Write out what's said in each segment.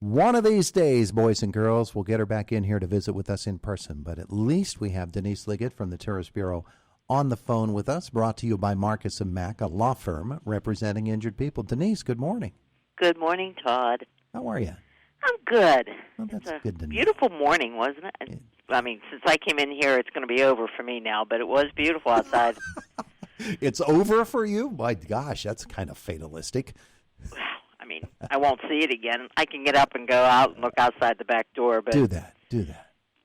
One of these days, boys and girls, we'll get her back in here to visit with us in person. But at least we have Denise Liggett from the Tourist Bureau on the phone with us, brought to you by Marcus & Mack, a law firm representing injured people. Denise, good morning. Good morning, Todd. How are you? I'm good. Well, that's good to know. Beautiful morning, wasn't it? I mean, since I came in here, it's going to be over for me now, but it was beautiful outside. It's over for you? My gosh, that's kind of fatalistic. I mean, I won't see it again. I can get up and go out and look outside the back door. But Do that.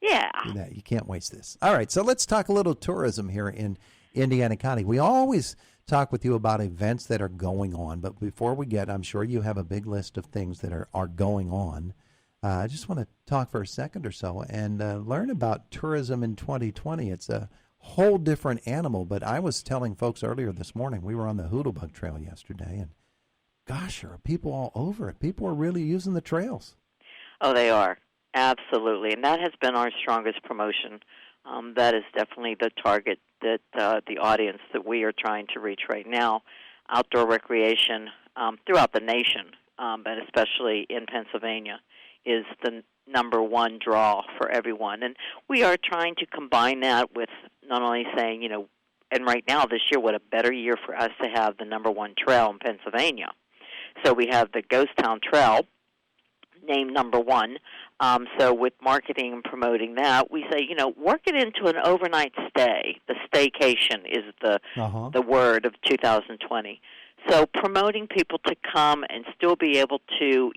Yeah. Do that. You can't waste this. All right, so let's talk a little tourism here in Indiana County. We always talk with you about events that are going on, but before we get, I'm sure you have a big list of things that are going on. I just want to talk for a second or so and learn about tourism in 2020. It's a whole different animal, but I was telling folks earlier this morning, we were on the Hoodlebug Trail yesterday, and gosh, there are people all over it. People are really using the trails. Oh, they are. Absolutely. And that has been our strongest promotion. That is definitely the target that the audience that we are trying to reach right now. Outdoor recreation throughout the nation, but especially in Pennsylvania, is the number one draw for everyone. And we are trying to combine that with not only saying, and right now this year, what a better year for us to have the number one trail in Pennsylvania. So we have the Ghost Town Trail, named number one. So with marketing and promoting that, we say, work it into an overnight stay. The staycation is the word of 2020. So promoting people to come and still be able to,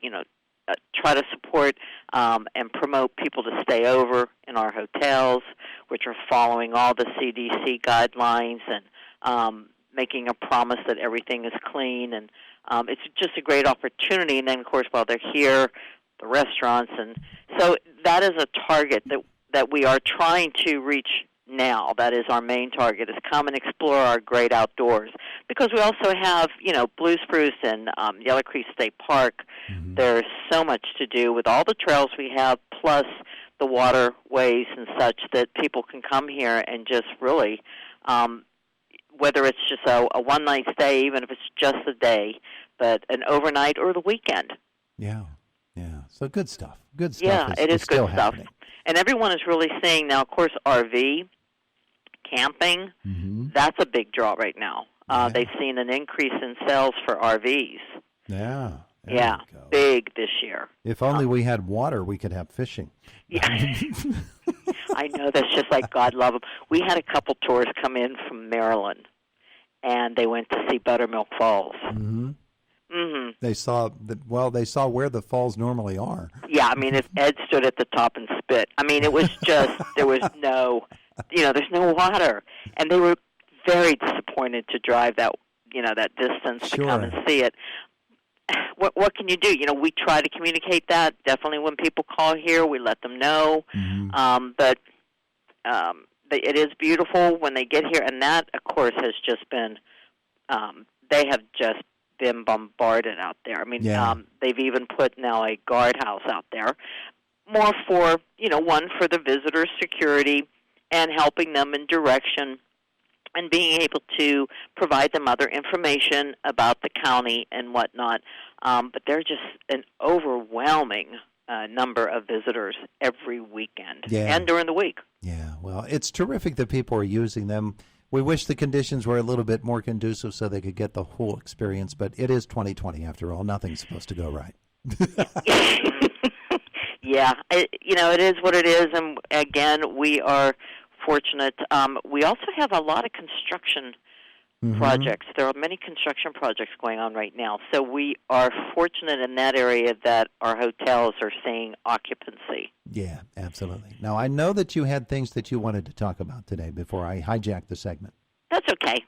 try to support and promote people to stay over in our hotels, which are following all the CDC guidelines and making a promise that everything is clean. And it's just a great opportunity. And then, of course, while they're here, the restaurants. And so that is a target that we are trying to reach now. That is our main target, is come and explore our great outdoors. Because we also have, Blue Spruce and Yellow Creek State Park. Mm-hmm. There's so much to do with all the trails we have, plus the waterways and such, that people can come here and just really, whether it's just a one-night stay, even if it's just a day, but an overnight or the weekend. Yeah. So good stuff. Yeah, it is good stuff. Happening. And everyone is really saying now, of course, RV, camping, that's a big draw right now. They've seen an increase in sales for RVs. Yeah. Big this year. If only we had water, we could have fishing. Yeah. I know, that's just like God love them. We had a couple tours come in from Maryland, and they went to see Buttermilk Falls. Mm-hmm. Mm-hmm. They saw where the falls normally are. Yeah, I mean, if Ed stood at the top and spit, I mean, it was just, there was no, there's no water. And they were very disappointed to drive that distance to come and see it. What can you do? We try to communicate that. Definitely when people call here, we let them know. Mm-hmm. But it is beautiful when they get here. And that, of course, has just been, they have just been bombarded out there. I mean, they've even put now a guardhouse out there, more for, one for the visitor security and helping them in direction and being able to provide them other information about the county and whatnot. But they're just an overwhelming number of visitors every weekend and during the week. Yeah, well, it's terrific that people are using them. We wish the conditions were a little bit more conducive so they could get the whole experience, but it is 2020 after all. Nothing's supposed to go right. Yeah, it is what it is, and again, we are fortunate. We also have a lot of construction projects. There are many construction projects going on right now, so we are fortunate in that area that our hotels are seeing occupancy. Yeah, absolutely. Now, I know that you had things that you wanted to talk about today before I hijacked the segment. That's okay.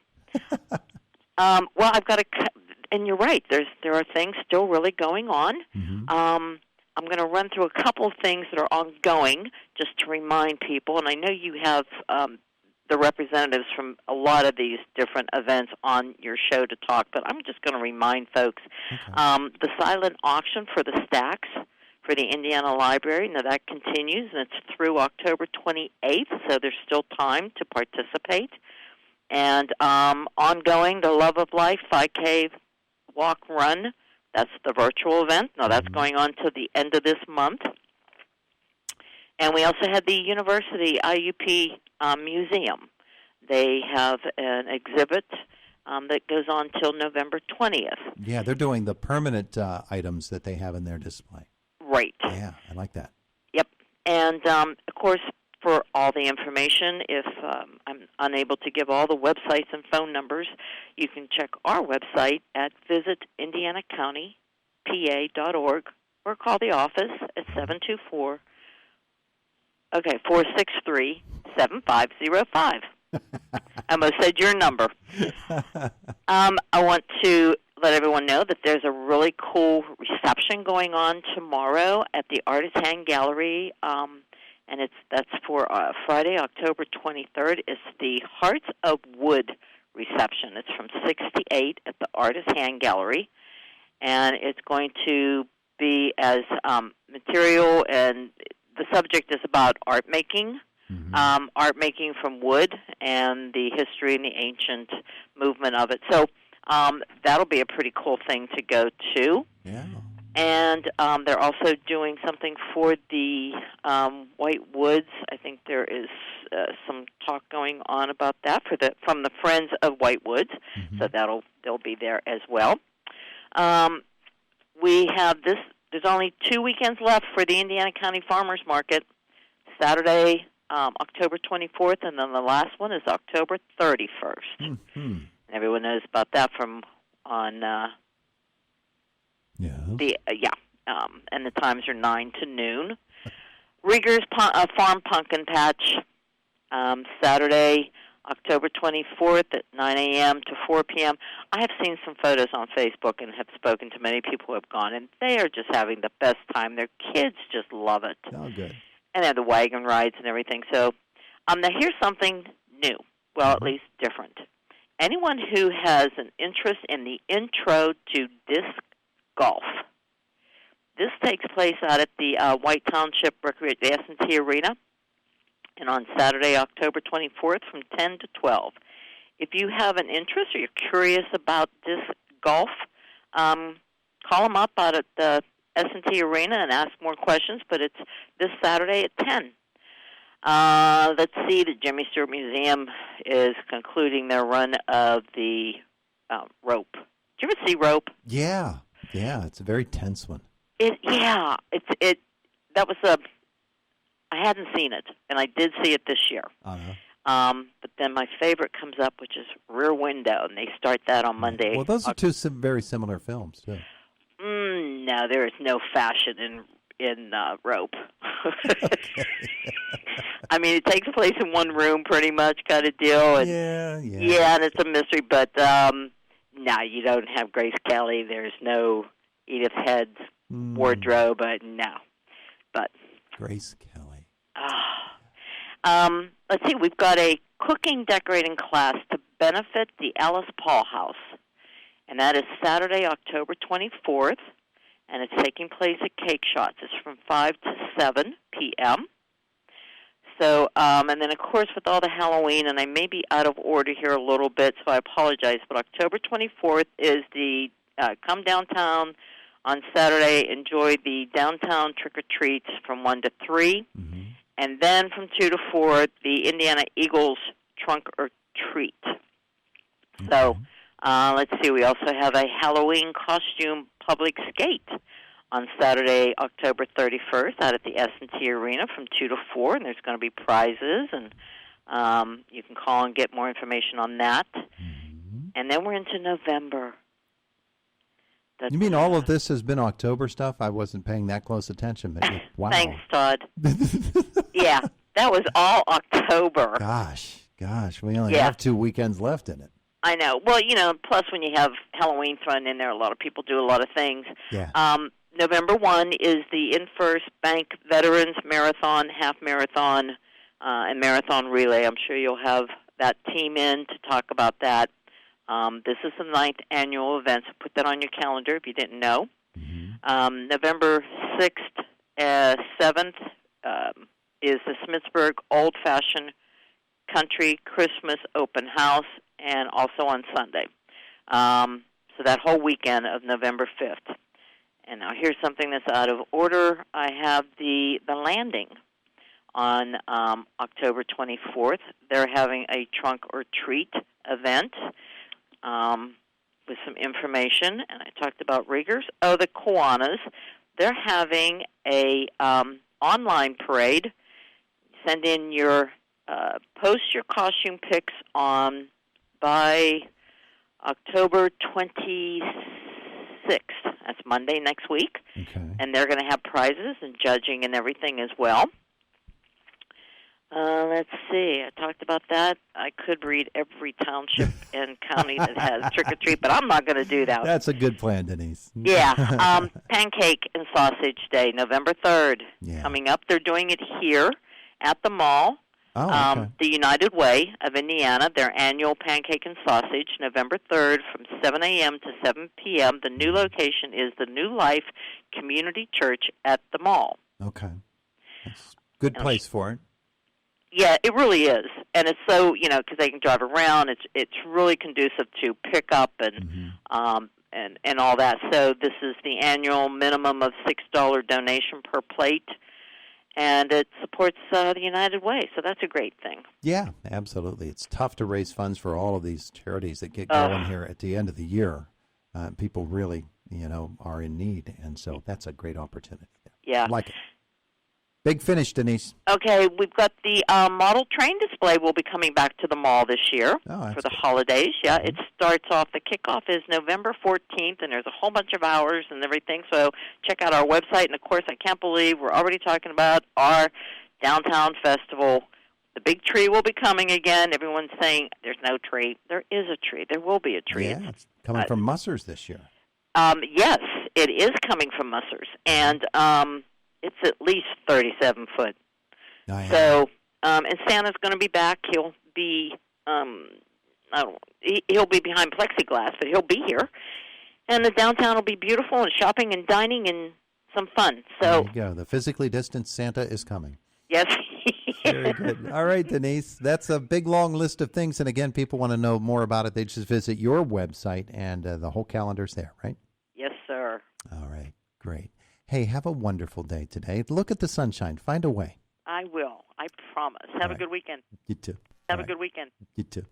Well, I've got and you're right, there are things still really going on. Mm-hmm. I'm going to run through a couple of things that are ongoing just to remind people, and I know you have the representatives from a lot of these different events on your show to talk, but I'm just going to remind folks the silent auction for the stacks for the Indiana Library. Now, that continues, and it's through October 28th, so there's still time to participate. And ongoing, the Love of Life 5K Walk Run That's the virtual event. Now, that's going on to the end of this month. And we also had the University IUP Museum. They have an exhibit that goes on till November 20th. Yeah, they're doing the permanent items that they have in their display. Right. Yeah, I like that. Yep. And, of course, for all the information, if I'm unable to give all the websites and phone numbers, you can check our website at visitIndianaCountyPA.org or call the office at 463-7505. I almost said your number. I want to let everyone know that there's a really cool reception going on tomorrow at the Artisan Gallery, and that's for Friday, October 23rd. It's the Hearts of Wood reception. It's from 6 to 8 at the Artisan Gallery, and it's going to be as material, and the subject is about art making. Art making from wood and the history and the ancient movement of it. So that'll be a pretty cool thing to go to. Yeah. And they're also doing something for the White Woods. I think there is some talk going on about that from the Friends of White Woods. So they'll be there as well. We have this. There's only 2 weekends left for the Indiana County Farmers Market. Saturday, October 24th, and then the last one is October 31st. And everyone knows about that from on and the times are 9 to noon. Rieger's Farm Pumpkin Patch, Saturday, October 24th at 9 a.m. to 4 p.m. I have seen some photos on Facebook and have spoken to many people who have gone, and they are just having the best time. Their kids just love it. Oh, good. And they have the wagon rides and everything. So now here's something new, well, at least different. Anyone who has an interest in the intro to disc golf, this takes place out at the White Township S&T Arena, and on Saturday, October 24th from 10 to 12. If you have an interest or you're curious about disc golf, call them up out at the S&T Arena and ask more questions, but it's this Saturday at 10. Let's see, the Jimmy Stewart Museum is concluding their run of the rope. Did you ever see rope? Yeah, it's a very tense one. That was I hadn't seen it, and I did see it this year. But then my favorite comes up, which is Rear Window, and they start that on Monday. Well, those are two very similar films, too. No, there is no fashion in rope. I mean, it takes place in one room, pretty much, kind of deal. And, yeah, and it's a mystery. But no, you don't have Grace Kelly. There's no Edith Head's wardrobe. No, but Grace Kelly. Let's see. We've got a cooking decorating class to benefit the Alice Paul House. And that is Saturday, October 24th, and it's taking place at Cake Shots. It's from 5 to 7 p.m. So, and then, of course, with all the Halloween, and I may be out of order here a little bit, so I apologize, but October 24th is the come downtown on Saturday, enjoy the downtown trick-or-treats from 1 to 3, and then from 2 to 4, the Indiana Eagles Trunk or Treat. So, let's see, we also have a Halloween costume public skate on Saturday, October 31st out at the S&T Arena from 2 to 4, and there's going to be prizes, and you can call and get more information on that. And then we're into November. You mean all of this has been October stuff? I wasn't paying that close attention, but wow. Thanks, Todd. Yeah, that was all October. Gosh, we only have 2 weekends left in it. I know. Well, plus when you have Halloween thrown in there, a lot of people do a lot of things. Yeah. November 1 is the InFirst Bank Veterans Marathon, Half Marathon, and Marathon Relay. I'm sure you'll have that team in to talk about that. This is the 9th annual event, so put that on your calendar if you didn't know. November 6th, 7th is the Smithsburg Old Fashioned Country Christmas Open House, and also on Sunday. So that whole weekend of November 5th. And now here's something that's out of order. I have the landing on October 24th. They're having a trunk or treat event with some information. And I talked about riggers. Oh, the Kiwanis. They're having a online parade. Send in your post your costume pics on by October 26th. That's Monday next week. Okay. And they're going to have prizes and judging and everything as well. Let's see. I talked about that. I could read every township and county that has trick-or-treat, but I'm not going to do that. That's a good plan, Denise. Yeah. Pancake and Sausage Day, November 3rd. Yeah. Coming up, they're doing it here at the mall. Oh, okay. The United Way of Indiana, their annual Pancake and Sausage, November 3rd from 7 a.m. to 7 p.m. The new location is the New Life Community Church at the mall. Okay. That's a good place for it. Yeah, it really is. And it's so, because they can drive around, it's really conducive to pickup and and all that. So this is the annual minimum of $6 donation per plate. And it supports the United Way, so that's a great thing. Yeah, absolutely. It's tough to raise funds for all of these charities that get going here at the end of the year. People really, are in need, and so that's a great opportunity. Yeah. I like it. Big finish, Denise. Okay, we've got the model train display will be coming back to the mall this year for the holidays. Yeah, It starts off, the kickoff is November 14th, and there's a whole bunch of hours and everything, so check out our website. And, of course, I can't believe we're already talking about our downtown festival. The big tree will be coming again. Everyone's saying there's no tree. There is a tree. There will be a tree. Yeah, it's coming from Musser's this year. Yes, it is coming from Musser's, and it's at least 37 foot. Oh, yeah. So, and Santa's going to be back. He'll be, he'll be behind plexiglass, but he'll be here. And the downtown will be beautiful and shopping and dining and some fun. So, there you go. The physically distanced Santa is coming. Yes. Very good. All right, Denise. That's a big, long list of things. And again, people want to know more about it. They just visit your website, and the whole calendar's there, right? Yes, sir. All right. Great. Hey, have a wonderful day today. Look at the sunshine. Find a way. I will. I promise. Have a good weekend. You too. Have a good weekend. You too.